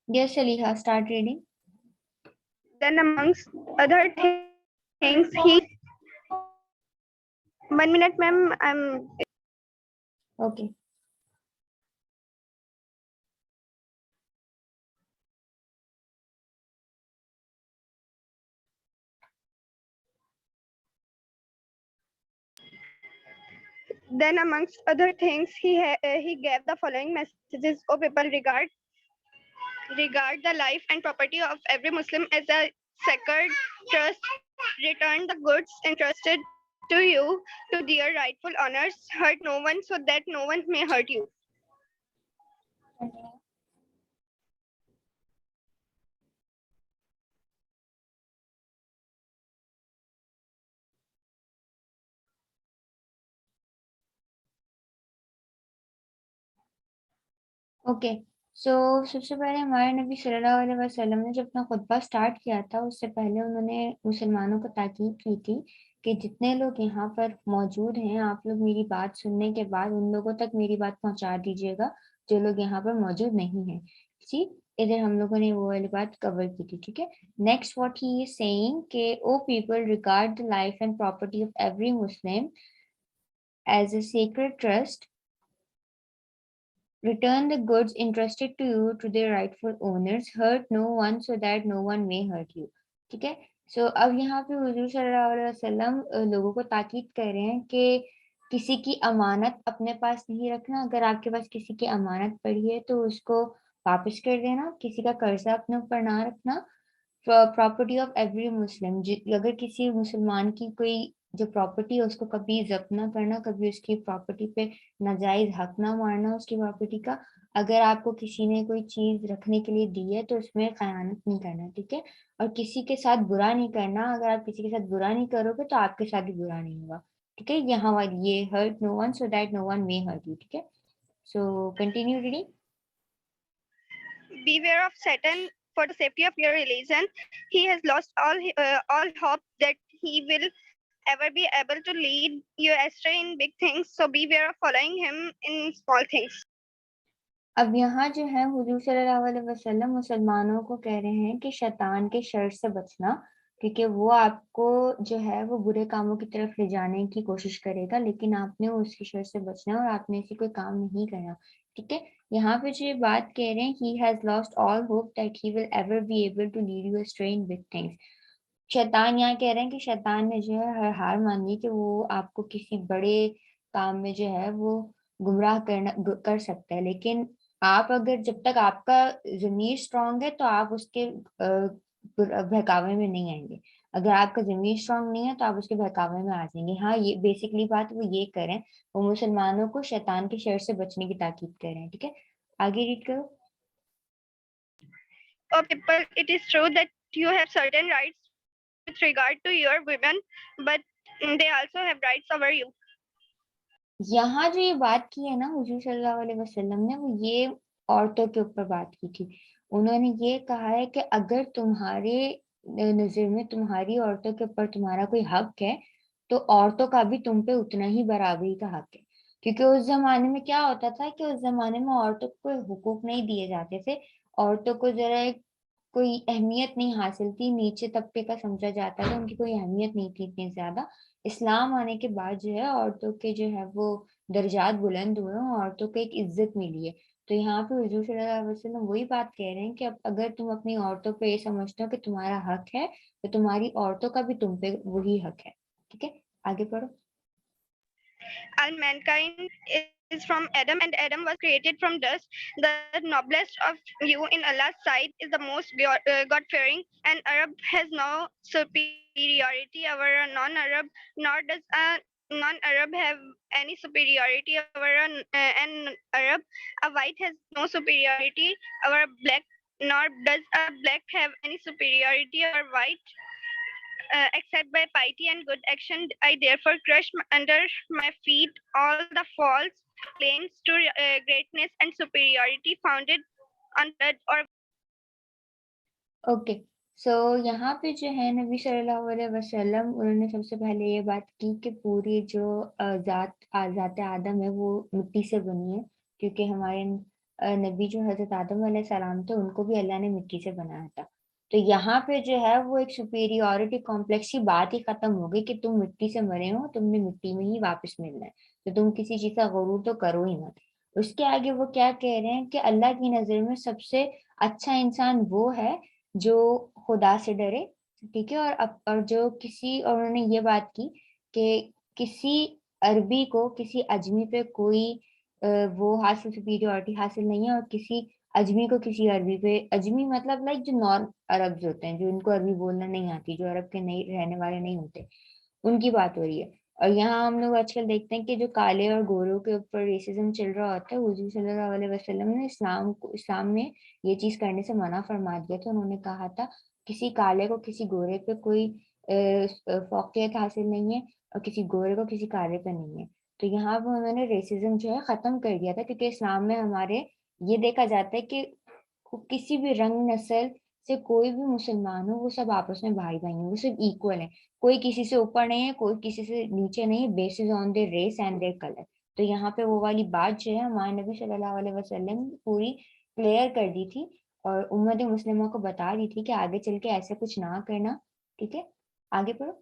Yes, Saliha, start reading. Then amongst other things, he 1 minute, ma'am. Okay. Then amongst other things, he gave the following messages: "O people, regard the life and property of every Muslim as a sacred trust. Return the goods entrusted to you to their rightful owners. Hurt no one, so that no one may hurt you." Okay, so सबसे पहले हमारे नबी सल्लल्लाहु अलैहि वसल्लम ने जब अपना खुतबा start किया था, उससे पहले उन्होंने मुसलमानों को ताकीद की थी कि जितने लोग यहाँ पर मौजूद हैं, आप लोग मेरी बात सुनने के बाद उन लोगों तक मेरी बात पहुंचा दीजिएगा जो लोग यहाँ पर मौजूद नहीं हैं। सी, इधर हम लोगों ने वो वाली बात कवर की थी, ठीक है। Next what he is saying के O people, regard the life and property of every Muslim as a sacred trust. Return the goods entrusted to you to their rightful owners. Hurt no one so that no one may hurt you. ठीक है। सो अब यहाँ पे हुजूर सल्लल्लाहु अलैहि वसल्लम लोगों को ताकीद कर रहे हैं कि किसी की अमानत अपने पास नहीं रखना। अगर आपके पास किसी की अमानत पड़ी है तो उसको वापस कर देना। किसी का कर्जा अपने ऊपर ना रखना। प्रॉपर्टी ऑफ एवरी मुस्लिम, अगर किसी मुसलमान की कोई जो प्रॉपर्टी है उसको कभी जब्त ना करना, कभी उसकी प्रॉपर्टी पे नाजायज हक ना मारना उसकी प्रॉपर्टी का। अगर आपको किसी ने कोई चीज रखने के लिए दी है तो उसमें खयानत नहीं करना, ठीक है। और किसी के साथ बुरा नहीं करना। अगर आप किसी के साथ बुरा नहीं करोगे तो आपके साथ भी बुरा नहीं होगा, ठीक है। यहाँ वाली ये hurt no one so that no one may hurt you, ठीक है। So continue reading. Beware of Satan. For the safety of your religion, he has lost all hope that he will ever be able to lead you astray in big things. So beware of following him in small things. अब यहाँ जो है हुजूर सल्लल्लाहु अलैहि वसल्लम मुसलमानों को कह रहे हैं कि शैतान के शर से बचना, क्योंकि वो आपको जो है वो बुरे कामों की तरफ ले जाने की कोशिश करेगा, लेकिन आपने उसके शर से बचना है और आपने ऐसे कोई काम नहीं करना, ठीक है। यहाँ पे जो ये बात कह रहे हैं, he has lost all hope that he will ever be able to lead you astray in big things. शैतान यहाँ कह रहे हैं कि शैतान ने जो है हर हार मान ली कि वो आपको किसी बड़े काम में जो है वो गुमराह कर सकता है, लेकिन आप अगर जब तक आपका जमीर स्ट्रांग है तो आप उसके बहकावे में नहीं आएंगे। अगर आपका जमीर स्ट्रांग नहीं है तो आप उसके बहकावे में आ जाएंगे। हाँ, ये बेसिकली बात वो ये करें, वो मुसलमानों को शैतान के शर से बचने की ताकीद कर रहे हैं, ठीक है। आगे रीड करो। Oh, people, it is true that you have certain rights with regard to your women, but they also have rights over you. यहाँ जो ये बात की है ना हुजूर सल्लल्लाहु अलैहि वसल्लम ने, वो ये औरतों के ऊपर बात की थी। उन्होंने ये कहा है कि अगर तुम्हारे नजर में तुम्हारी औरतों के ऊपर तुम्हारा कोई हक है तो औरतों का भी तुम पे उतना ही बराबरी का हक है। क्योंकि उस जमाने में क्या होता था कि उस जमाने में औरतों को कोई हुकूक नहीं दिए जाते थे। औरतों को जरा एक कोई अहमियत नहीं हासिल थी, नीचे तबके का समझा जाता था, उनकी कोई अहमियत नहीं थी इतनी ज्यादा। इस्लाम आने के बाद जो है औरतों के जो है वो दर्जात बुलंद हुए हैं, औरतों को एक इज्जत मिली है। तो यहाँ पे हुजूर सल्लल्लाहु अलैहि वसल्लम वही बात कह रहे हैं कि अब अगर तुम अपनी औरतों पे ये समझते हो कि तुम्हारा हक है तो तुम्हारी औरतों का भी तुम पे वही हक है, ठीक है। आगे पढ़ो। All mankind is from Adam, and Adam was created from dust. The noblest of you in Allah's sight is the most God-fearing. An Arab has no superiority over a non-Arab, nor does a non-Arab have any superiority over an Arab. A white has no superiority over a black, nor does a black have any superiority over white. Except by piety and good action, I therefore crush under my feet all the false claims to greatness and superiority founded on blood or. Okay, so यहाँ पे जो है नबी सल्लल्लाहु अलैहि वसल्लम उन्होंने सबसे पहले ये बात की कि पूरी जो जात आदम है वो मिट्टी से बनी है, क्योंकि हमारे नबी जो हज़रत आदम अलैहिस्सलाम थे उनको भी अल्लाह ने मिट्टी से बनाया था। तो यहाँ पे जो है वो एक सुपीरियॉरिटी कॉम्प्लेक्स की बात ही खत्म हो गई कि तुम मिट्टी से बने हो, तुमने मिट्टी में ही वापस मिलना है, तो तुम किसी चीज़ का गुरूर तो करो ही मत। उसके आगे वो क्या कह रहे हैं कि अल्लाह की नज़र में सबसे अच्छा इंसान वो है जो खुदा से डरे, ठीक है? और जो किसी और उन्होंने ये बात की कि किसी अरबी को किसी अजमी पे कोई वो हासिल सुपीरियॉरिटी हासिल नहीं है और किसी अजमी को किसी अरबी पे, अजमी मतलब लाइक जो नॉन अरब्स होते हैं, जो इनको अरबी बोलना नहीं आती, जो अरब के नहीं रहने वाले नहीं होते, उनकी बात हो रही है। और यहाँ हम लोग आजकल देखते हैं कि जो काले और गोरों के ऊपर रेसिज्म चल रहा होता है, हुजूर सल्लल्लाहु अलैहि वसल्लम ने इस्लाम में ये चीज़ करने से मना फरमा दिया था। उन्होंने कहा था किसी काले को किसी गोरे पे कोई फ़ौक़ियत हासिल नहीं है और किसी गोरे को किसी काले पे नहीं है। तो यहाँ पे उन्होंने रेसिज्म जो है ख़त्म कर दिया था, क्योंकि इस्लाम में हमारे ये देखा जाता है कि किसी भी रंग नस्ल से कोई भी मुसलमान हो, वो सब आपस में भाई-भाई हैं, वो सब इक्वल हैं। कोई किसी से ऊपर नहीं है, कोई किसी से नीचे नहीं है, basis on their race and their colour. तो यहाँ पे वो वाली बात जो है हमारे नबी सल्लल्लाहु अलैहि वसल्लम ने पूरी क्लियर कर दी थी और उम्मत मुस्लिमा को बता दी थी कि आगे चल के ऐसा कुछ ना करना, ठीक है? आगे पढ़ो।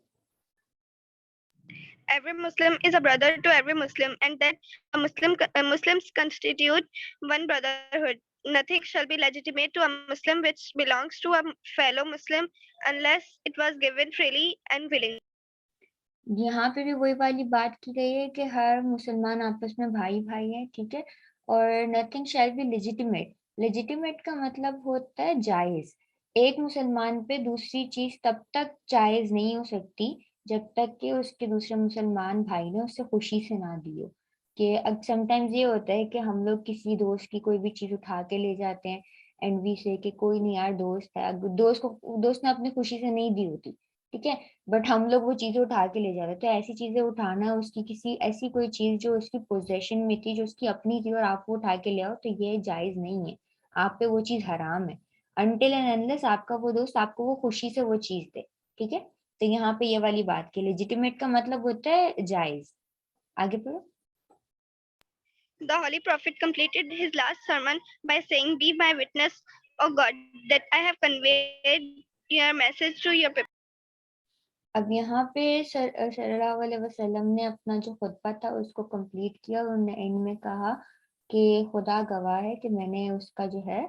Every Muslim is a brother to every Muslim, and that Muslims constitute one brotherhood. Nothing shall be legitimate to a Muslim which belongs to a fellow Muslim unless it was given freely and willingly. यहाँ पे भी वही वाली बात की गई है कि हर मुसलमान आपस में भाई-भाई है, ठीक है? और nothing shall be legitimate. Legitimate का मतलब होता है जायज़। एक मुसलमान पे दूसरी चीज़ तब तक जायज़ नहीं हो सकती, जब तक कि उसके दूसरे मुसलमान भाई ने उसे खुशी से ना दी हो। कि समटाइम्स ये होता है कि हम लोग किसी दोस्त की कोई भी चीज़ उठा के ले जाते हैं एंड वी से कि कोई नहीं यार दोस्त है, दोस्त ने अपनी खुशी से नहीं दी होती, ठीक है? बट हम लोग वो चीज़ें उठा के ले जा रहे हैं। तो ऐसी चीज़ें उठाना उसकी किसी ऐसी कोई चीज़ जो उसकी पोज़ेशन में थी, जो उसकी अपनी थी और आप वो उठा के ले आओ, तो ये जायज़ नहीं है। आप पे वो चीज़ हराम है। अनटिल एंड अनलेस आपका वो दोस्त आपको वो खुशी से वो चीज़ दे, ठीक है? तो यहाँ पे ये वाली बात की लेजिटिमेट का मतलब होता है जायज़। आगे पढ़ो। The Holy Prophet completed his last sermon by saying, "Be my witness, O God, that I have conveyed your message to your people." अब यहाँ पे सल्लल्लाहु अलैहि वसल्लम ने अपना जो खुतबा था उसको कंप्लीट किया और उन्होंने एंड में कहा कि खुदा गवाह है कि मैंने उसका जो है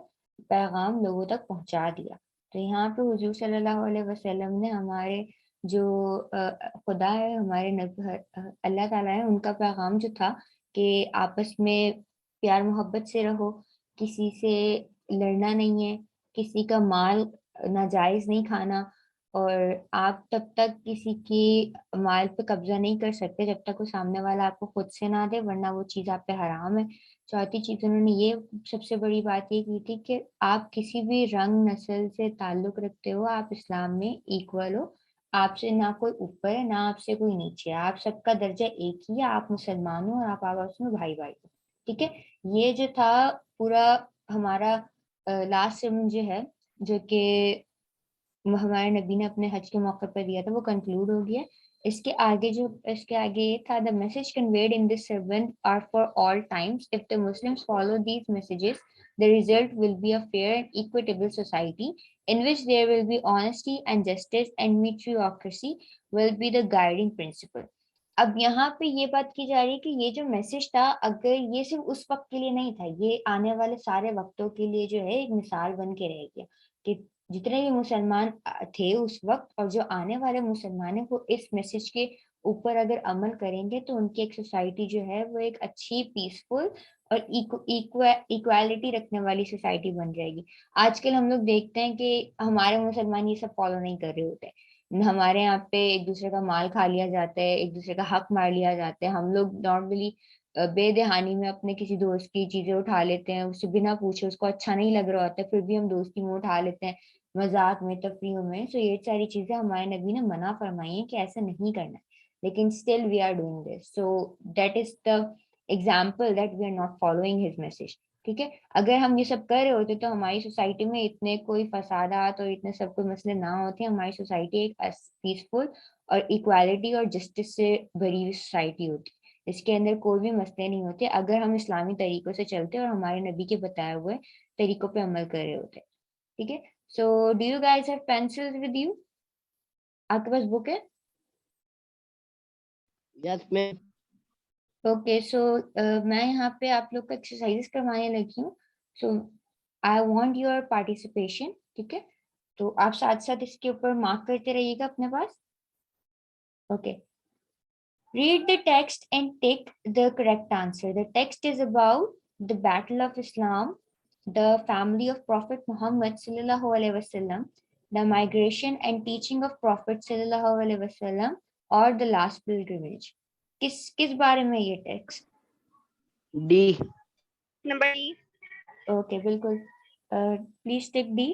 पैगाम लोगों तक पहुँचा दिया। तो यहाँ पे हुज़ूर सल्लल्लाहु अलैहि वसल्लम ने हमारे जो खुदा है, हमारे अल्लाह ताला है, उनका पैगाम जो था कि आपस में प्यार मोहब्बत से रहो, किसी से लड़ना नहीं है, किसी का माल नाजायज़ नहीं खाना और आप तब तक किसी की माल पे कब्ज़ा नहीं कर सकते जब तक वो सामने वाला आपको खुद से ना दे, वरना वो चीज़ आप पे हराम है। चौथी चीज़ उन्होंने ये सबसे बड़ी बात ये की थी कि आप किसी भी रंग, नस्ल से ताल्लुक़ रखते हो, आप इस्लाम में इक्वल हो। आपसे ना कोई ऊपर है, ना आपसे कोई नीचे है। आप सबका दर्जा एक ही है, आप मुसलमान हो और आप आपस में भाई-भाई हो। ठीक है? ये जो था पूरा हमारा लास्ट sermon जो है, जो कि हमारे नबी ने अपने हज के मौके पर दिया था, वो कंक्लूड हो गया। इसके आगे ये था, the message conveyed in this sermon are for all times. If the Muslims follow these messages, the result will be a fair and equitable society in which there will be honesty and justice, and meritocracy will be the guiding principle. अब यहाँ पे ये बात की जा रही है कि ये जो मैसेज था, अगर ये सिर्फ़ उस वक़्त के लिए नहीं था, ये आने वाले सारे वक़्तों के लिए जो है एक मिसाल बन के रह गया कि जितने भी मुसलमान थे उस वक़्त और जो आने वाले मुसलमान हैं, वो इस मैसेज के ऊपर अगर अमल करेंगे, तो उनकी एक सोसाइटी जो है, वो एक अच्छी पीसफुल और इक्वालिटी रखने वाली सोसाइटी बन जाएगी। आजकल हम लोग देखते हैं कि हमारे मुसलमान ये सब फ़ॉलो नहीं कर रहे होते हैं। हमारे यहाँ पे एक-दूसरे का माल खा लिया जाता है, एक-दूसरे का हक मार लिया जाता है। हम लोग नॉर्मली बेदहानी में अपने किसी दोस्त की चीज़ें उठा लेते हैं, उससे बिना पूछे उसको अच्छा नहीं लग रहा होता है, फिर भी हम दोस्ती में उठा लेते हैं, मज़ाक में, तफ़रीह में। सो ये सारी चीज़ें हमारे नबी ने मना फरमाई हैं कि ऐसा नहीं करना है। लेकिन still we are doing this. So that is the example that we are not following his message. ठीक है? अगर हम ये सब कर रहे होते तो हमारी सोसाइटी में इतने कोई फसादात और इतने सब कोई मसले ना होते। हमारी सोसाइटी एक पीसफुल और इक्वालिटी और जस्टिस से भरी हुई सोसाइटी होती। इसके अंदर कोई भी मसले नहीं होते अगर हम इस्लामी तरीकों से चलते और हमारे नबी के बताए हुए तरीकों पे अमल कर रहे होते। ठीक है, so do you guys have pencils with you? आपके पास बुक है? Yes ma'am. ओके, सो मैं यहाँ पे आप लोग को एक्सरसाइज करवाने लगी हूँ। सो आई वांट योर पार्टिसिपेशन। ठीक है, तो आप साथ साथ इसके ऊपर मार्क करते रहिएगा अपने पास। Okay, read the text and take the correct answer. The text is about the Battle of Islam, the family of Prophet Muhammad sallallahu alaihi wasallam, the migration and teaching of Prophet sallallahu alaihi wasallam, or the last pilgrimage. किस किस बारे में ये text? D. Number D. Okay, बिल्कुल, please tick D.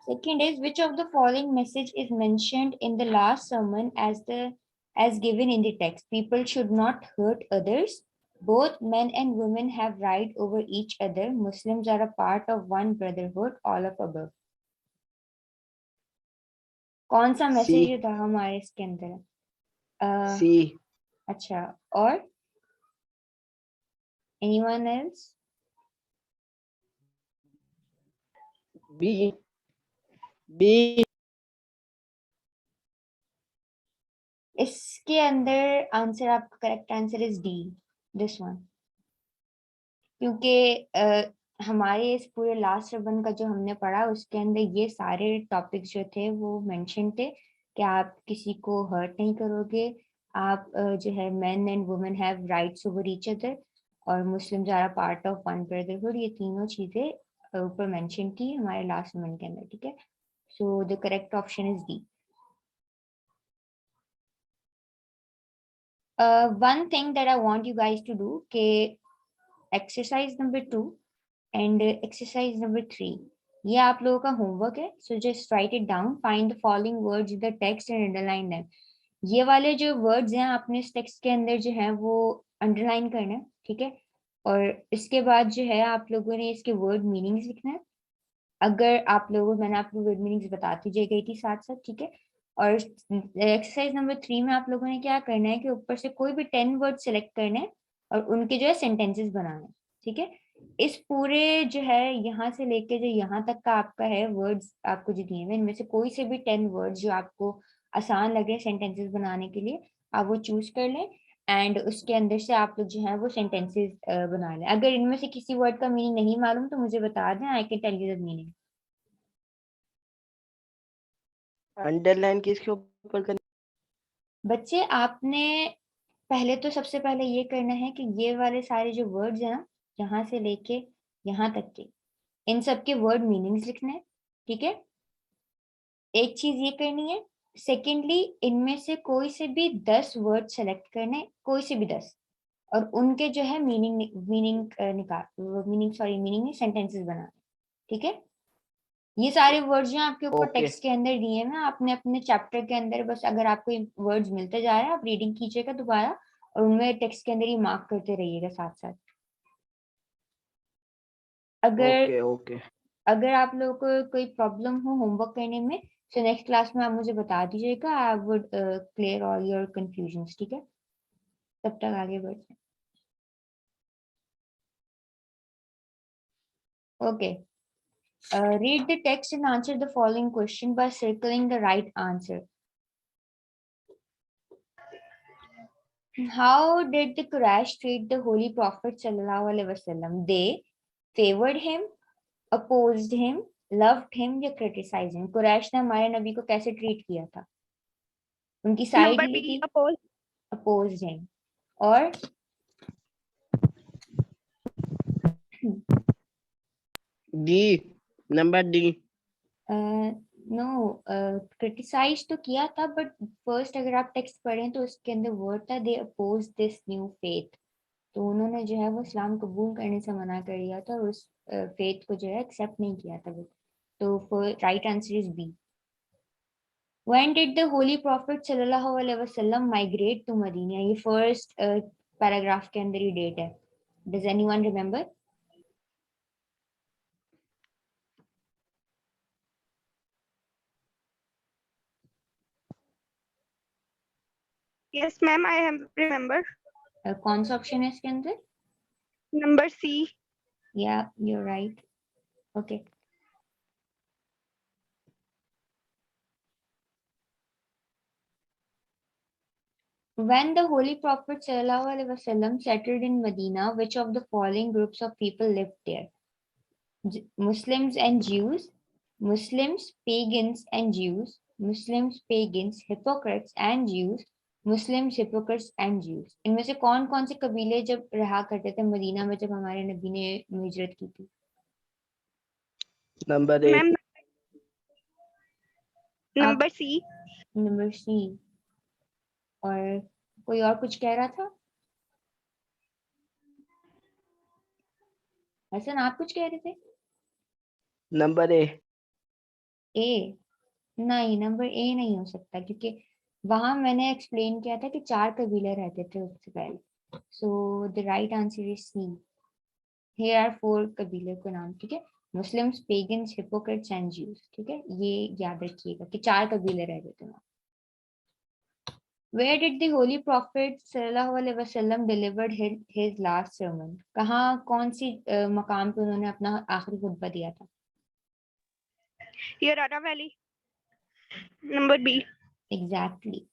Second is, which of the following message is mentioned in the last sermon as given in the text? People should not hurt others. Both men and women have right over each other. Muslims are a part of one brotherhood. All of above. कौन सा message था हमारे इसके अंदर? सी। अच्छा, और anyone else? B. B. इसके अंदर आंसर, आपका correct answer is D, this one. क्योंकि हमारे इस पूरे लास्ट रिबन का जो हमने पढ़ा उसके अंदर ये सारे टॉपिक्स जो थे वो मेंशन थे कि आप किसी को हर्ट नहीं करोगे, आप जो है men and women have rights over each other, और Muslims are a part of one brotherhood. ये तीनों चीजें ऊपर मेंशन की हमारे लास्ट रिबन के अंदर। ठीक है, so the correct option is D. One thing that I want you guys to do, कि exercise number 2 and exercise number 3, ये आप लोगों का होमवर्क है। So just right it down, find the following words in the text and underline them. ये वाले जो words हैं आपने इस टेक्स्ट के अंदर जो है वो अंडरलाइन करना है। ठीक है, और इसके बाद जो है आप लोगों ने इसके वर्ड मीनिंग्स लिखना है। अगर आप लोगों, मैंने आपको वर्ड मीनिंग्स बताती जा गई थी साथ साथ। ठीक है, और एक्सरसाइज नंबर 3 में आप लोगों ने क्या करना है कि ऊपर से कोई भी 10 वर्ड सेलेक्ट करने हैं और उनके जो है सेंटेंसेस बनाने हैं। ठीक है, इस पूरे जो है यहाँ से लेके जो यहाँ तक का आपका है वर्ड्स आपको जो दिए हुए, इनमें से कोई से भी 10 वर्ड्स जो आपको आसान लगे सेंटेंसेस बनाने के लिए, आप वो चूज कर लें एंड उसके अंदर से आप लोग जो है वो सेंटेंसेस बना लें। अगर इनमें से किसी वर्ड का मीनिंग नहीं मालूम तो मुझे बता दें, I can tell you the meaning. Underline किसके ऊपर करनी? बच्चे आपने पहले तो सबसे पहले ये करना है कि ये वाले सारे जो वर्ड्स हैं ना, यहाँ से लेके यहाँ तक के, इन सब के वर्ड मीनिंग्स लिखने हैं। ठीक है, एक चीज ये करनी है। सेकेंडली, इनमें से कोई से भी 10 वर्ड सेलेक्ट करने, कोई से भी 10, और उनके जो है मीनिंग मीनिंग सेंटेंसेस बनाने। ठीक है, ये सारे वर्ड्स जो हैं आपके ऊपर ओके। टेक्स्ट के अंदर दिए हैं, आपने अपने चैप्टर के अंदर बस, अगर आपको वर्ड्स मिलते जा रहे हैं आप रीडिंग कीजिएगा दोबारा और उनमें टेक्स्ट के अंदर ही मार्क करते रहिएगा साथ साथ। अगर ओके ओके। अगर आप लोगों को कोई प्रॉब्लम हो होमवर्क करने में तो नेक्स्ट क्लास में आप मुझे बता दीजिएगा। I would clear all your confusions. ठीक है, तब तक आगे बढ़ते हैं। Okay, read the text and answer the following question by circling the right answer. How did the Quraysh treat the Holy Prophet sallallahu alaihi wasallam? They favored him, opposed him, loved him या criticized him? Quraysh ने हमारे नबी को कैसे treat किया था? उनकी side Number ली B. थी, Oppose. opposed him, और D. Number D. No, criticize तो किया था, बट फर्स्ट अगर आप टेक्स्ट पढ़ें तो उसके अंदर वर्ड था दे अपोज दिस न्यू फेथ। तो उन्होंने जो है वो इस्लाम कबूल करने से मना कर दिया था और उस फेथ को जो है एक्सेप्ट नहीं किया था वो। तो right answer is B. When did the Holy Prophet sallallahu alaihi wasallam migrate to Medina? ये फर्स्ट पैराग्राफ के अंदर ही डेट है। Does anyone remember? Yes, ma'am, I have remember. कौन सा ऑप्शन है इसके अंदर? Number C. Yeah, you're right. Okay. When the Holy Prophet ﷺ settled in Medina, which of the following groups of people lived there? Muslims and Jews, Muslims, pagans and Jews, Muslims, pagans, hypocrites and Jews, Muslims, hypocrites and Jews. इनमें से कौन कौन से कबीले जब रहा करते थे मदीना में जब हमारे नबी ने हिजरत की थी? Number A. Ma'am, number C. Number C. और कोई और कुछ कह रहा था? हसन, आप कुछ कह रहे थे? Number A. ए? नहीं, नंबर ए नहीं हो सकता क्योंकि वहां मैंने एक्सप्लेन किया था कि 4 कबीले रहते थे उससे पहले. So the right answer is C. Here are 4 कबीले के नाम. ठीक है, Muslims, pagans, hypocrites and Jews. ठीक है, ये याद रखिएगा कि 4 कबीले रहते थे वहां. Where did the Holy Prophet sallallahu alaihi wasallam delivered his last sermon? कहाँ कौन सी मकाम पे उन्होंने अपना आखिरी खुतबा दिया था? Yarada Valley. Number B. Exactly.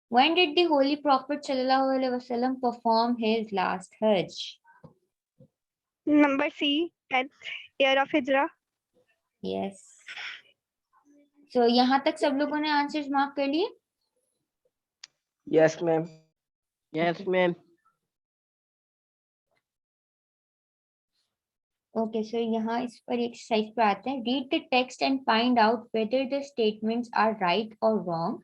When did the Holy Prophet sallallahu alaihi wasallam perform his last Hajj? Number C. 10th year of Hijrah. Yes. So यहाँ तक सब लोगों ने आंसर्स मार्क कर लिए? Yes, ma'am. Yes, ma'am. Okay, so यहाँ इस पर एक्सरसाइज पे आते हैं. Read the text and find out whether the statements are right or wrong.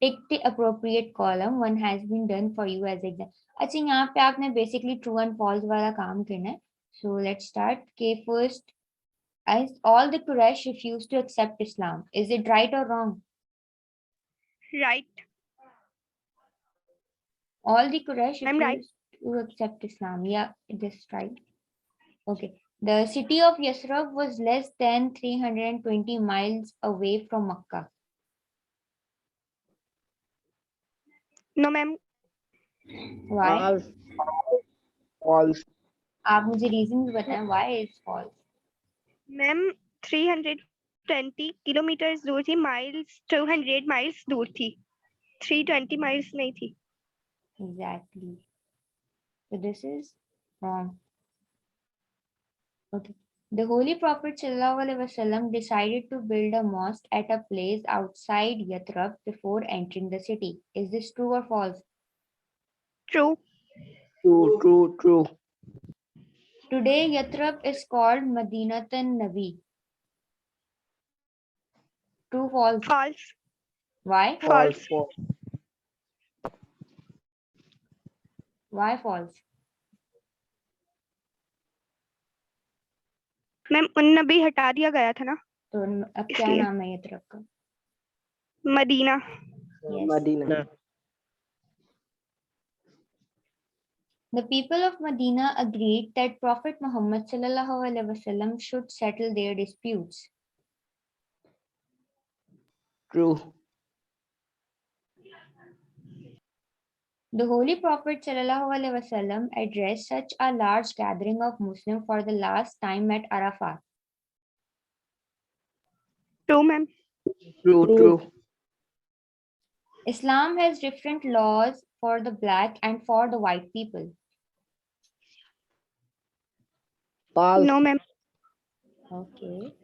Tick the appropriate column. One has been done for you as exam. अच्छा, यहाँ पे आपने basically true and false वाला काम करना है. So let's start. Okay, first, as all the Quraysh refused to accept Islam. Is it right or wrong? Right. All the Quraysh I'm right. refused to accept Islam. Yeah, this is right. Okay. The city of Yathrib was less than 320 miles away from Makkah. No, ma'am. Why? False. False. आप मुझे reasons बताएं. Why is false? Ma'am, 320 kilometre दूर थी. Miles 200 miles दूर थी. 320 miles नहीं थी. Exactly. So this is wrong. Okay. The Holy Prophet ﷺ decided to build a mosque at a place outside Yathrib before entering the city. Is this true or false? True. True, true, true. Today, Yathrib is called Madinatan Nabi. True, false? False. Why? False. False. Why false? Ma'am, उन नबी हटा दिया गया था ना. तो अब क्या इसलिए. नाम है यथरब का? Medina. Yes. Medina. The people of Medina agreed that Prophet Muhammad ﷺ should settle their disputes. True. The Holy Prophet ﷺ addressed such a large gathering of Muslims for the last time at Arafat. True, ma'am. True, true. Islam has different laws for the black and for the white people. False. No, ma'am. Okay.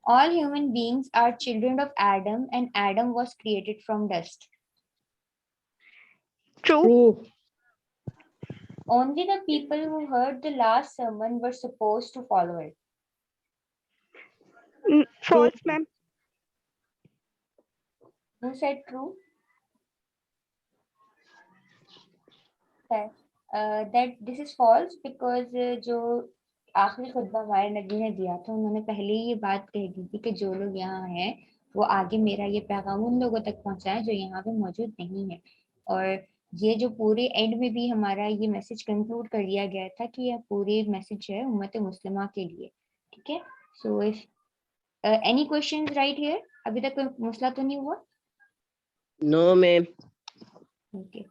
All human beings are children of Adam, and Adam was created from dust. True. True. Only the people who heard the last sermon were supposed to follow it. False, ma'am. Who said true? Okay. That this is false because जो आखिरी खुतबा हमारे नबी ने दिया था उन्होंने पहले ही ये बात कह दी थी कि जो लोग यहाँ हैं वो आगे मेरा ये पैगाम उन लोगों तक पहुंचाएं जो यहाँ पे मौजूद नहीं है. और ये जो पूरे एंड में भी हमारा ये मैसेज कंक्लूड कर दिया गया था कि यह पूरे मैसेज है उम्मत मुस्लिमा के लिए. ठीक है. So if any questions right here? अभी तक कोई मसला तो नहीं हुआ? No, ma'am. Okay.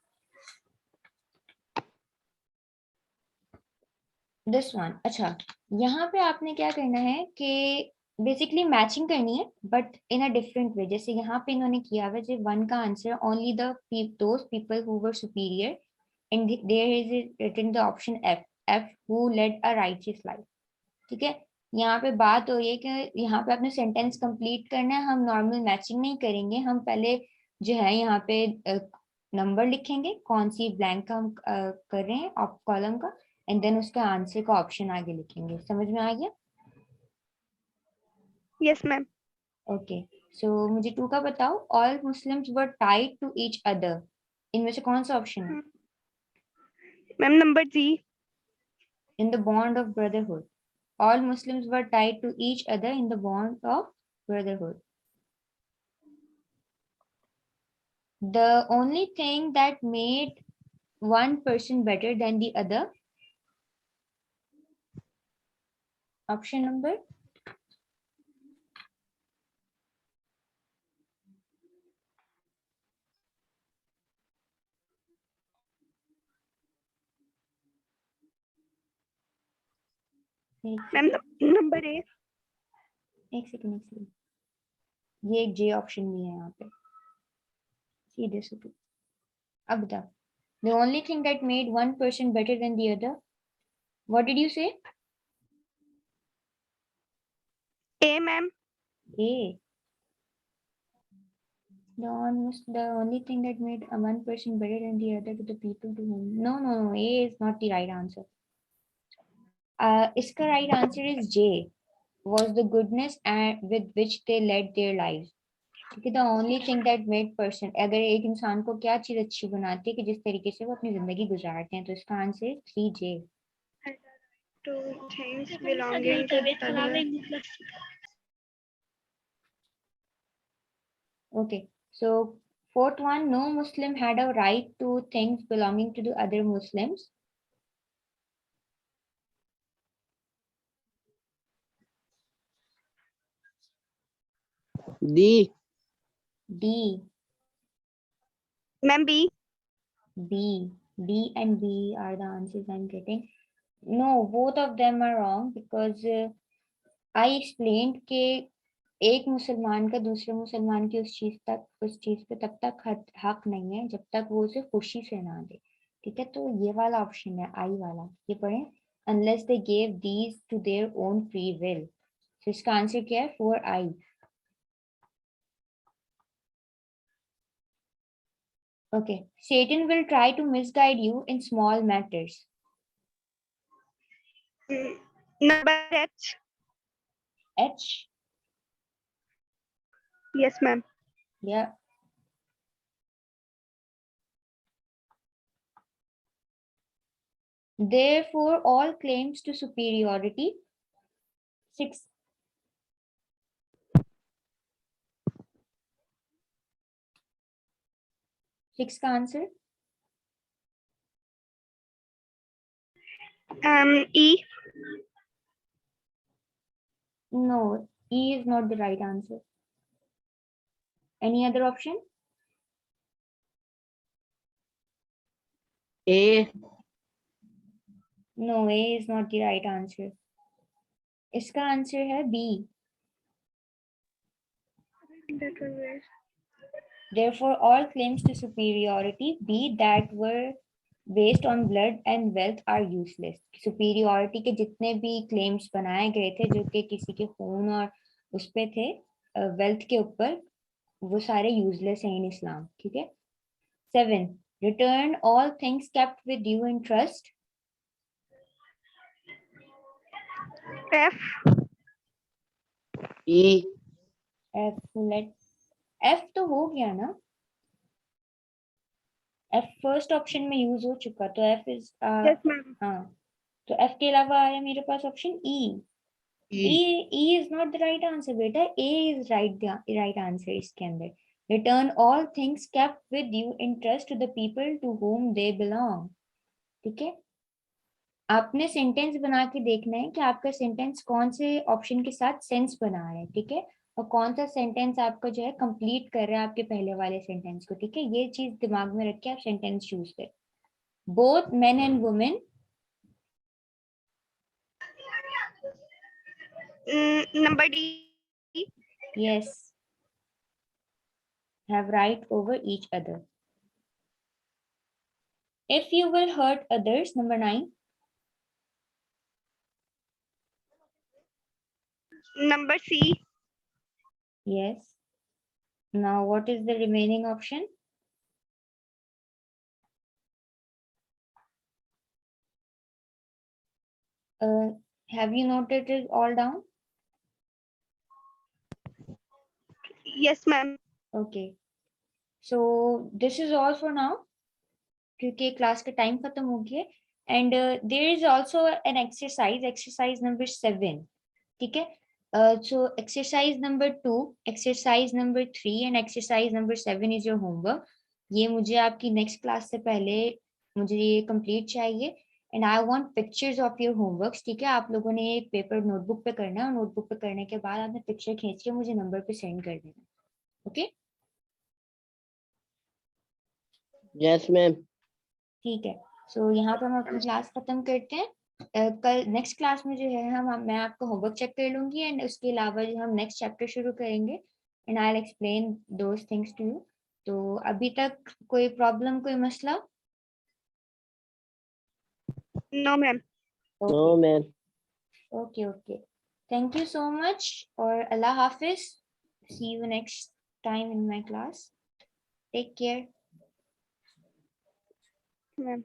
This one. अच्छा, यहाँ पे आपने क्या करना है कि बेसिकली मैचिंग करनी है but in a different way. जैसे यहाँ पे इन्होंने किया हुआ है वन का answer only those people who were superior and there is written the option F, F who led a righteous life. ठीक है, यहाँ पे बात हो रही है कि यहाँ पे आपने सेंटेंस कंप्लीट करना है. हम नॉर्मल मैचिंग नहीं करेंगे, हम पहले जो है यहाँ पे नंबर लिखेंगे कौन सी ब्लैंक का हम कर रहे हैं कॉलम का, एंड देन उसका आंसर का ऑप्शन आगे लिखेंगे. समझ में आ गया? Yes, ma'am. ओके, सो मुझे टू का बताओ. All Muslims were tied to each other. इनमें से कौन सा ऑप्शन है? Ma'am, number G. In the bond of brotherhood. All Muslims were tied to each other in the bond of brotherhood. The only thing that made one person better than the other. Option number? Ma'am, number A. एक second. ये एक जे option भी है यहाँ पे. सीधे से तो अब बताओ. The only thing that made one person better than the other. What did you say? A, ma'am. A. The only thing that made one person better than the other to the people to whom. No. A is not the right answer. Iska right answer is J. Was the goodness and with which they led their lives. क्योंकि the only thing that made person, अगर एक इंसान को क्या चीज अच्छी बनाती है कि जिस तरीके से वो अपनी जिंदगी गुजारते हैं, तो इसका आंसर है 3J. Two things belonging to the other. Okay, so fourth one, no Muslim had a right to things belonging to the other Muslims. D. D. Ma'am, B. B. D and B are the answers I'm getting. No, both of them are wrong because I explained कि एक मुसलमान का दूसरे मुसलमान की उस चीज पे तब तक हक नहीं है जब तक वो उसे खुशी से ना दे. ठीक है, तो ये वाला ऑप्शन है आई वाला. ये पढ़ें. unless they gave these to their own free will. तो इसका आंसर क्या है? 4I. Okay, Satan will try to misguide you in small matters. Number H. H. Yes, ma'am. Yeah. Therefore, all claims to superiority. 6. Six का answer? E. No, E is not the right answer. Any other option? A. No, A is not the right answer. इसका answer है B. That was it. Therefore, all claims to superiority, be that were based on blood and wealth, are useless. Superiority के जितने भी claims बनाए गए थे जो कि किसी के खून और उस पे थे, wealth के ऊपर, वो सारे useless हैं in Islam. ठीक है. 7. Return all things kept with you in trust. F. E. F. F तो हो गया ना. F फर्स्ट ऑप्शन में यूज हो चुका, तो F इज Yes, ma'am. हाँ, तो F के अलावा आया मेरे पास option E. E is not the right answer बेटा. A is right answer इसके अंदर. Return all things kept with you in trust to the people to whom they belong. ठीक है. आपने सेंटेंस बना के देखना है कि आपका सेंटेंस कौन से ऑप्शन के साथ सेंस बना रहा है, ठीक है, और कौन सा सेंटेंस आपका जो है कंप्लीट कर रहा है आपके पहले वाले सेंटेंस को, ठीक है। ये चीज दिमाग में रख के आप सेंटेंस चूज करें। Both men and women. Number D. Yes, have right over each other. If you will hurt others, number 9. Number C. Yes. Now, what is the remaining option? Have you noted it all down? Yes, ma'am. Okay. So this is all for now. क्योंकि class का time खत्म हो गया and there is also an exercise number 7, ठीक है। So exercise number 2, exercise number 3 and exercise number 7 is your homework. ये मुझे आपकी नेक्स्ट क्लास से पहले मुझे ये कंप्लीट चाहिए and I want pictures of your homeworks, ठीक है। आप लोगों ने एक पेपर नोटबुक पे करना है और नोटबुक पे करने के बाद आपने पिक्चर खींच के मुझे नंबर पे सेंड कर देना, ओके। Yes, ma'am. ठीक है, सो यहाँ पे हम अपनी क्लास खत्म करते हैं। कल नेक्स्ट क्लास में जो है मैं आपको होमवर्क चेक कर लूंगी एंड उसके अलावा जो हम नेक्स्ट चैप्टर शुरू करेंगे and I will explain those things to you. तो अभी तक कोई प्रॉब्लम, कोई मसला? No, ma'am. No, ma'am. Okay okay, thank you so much और अल्लाह हाफिज। See you next time in my class, take care. Ma'am.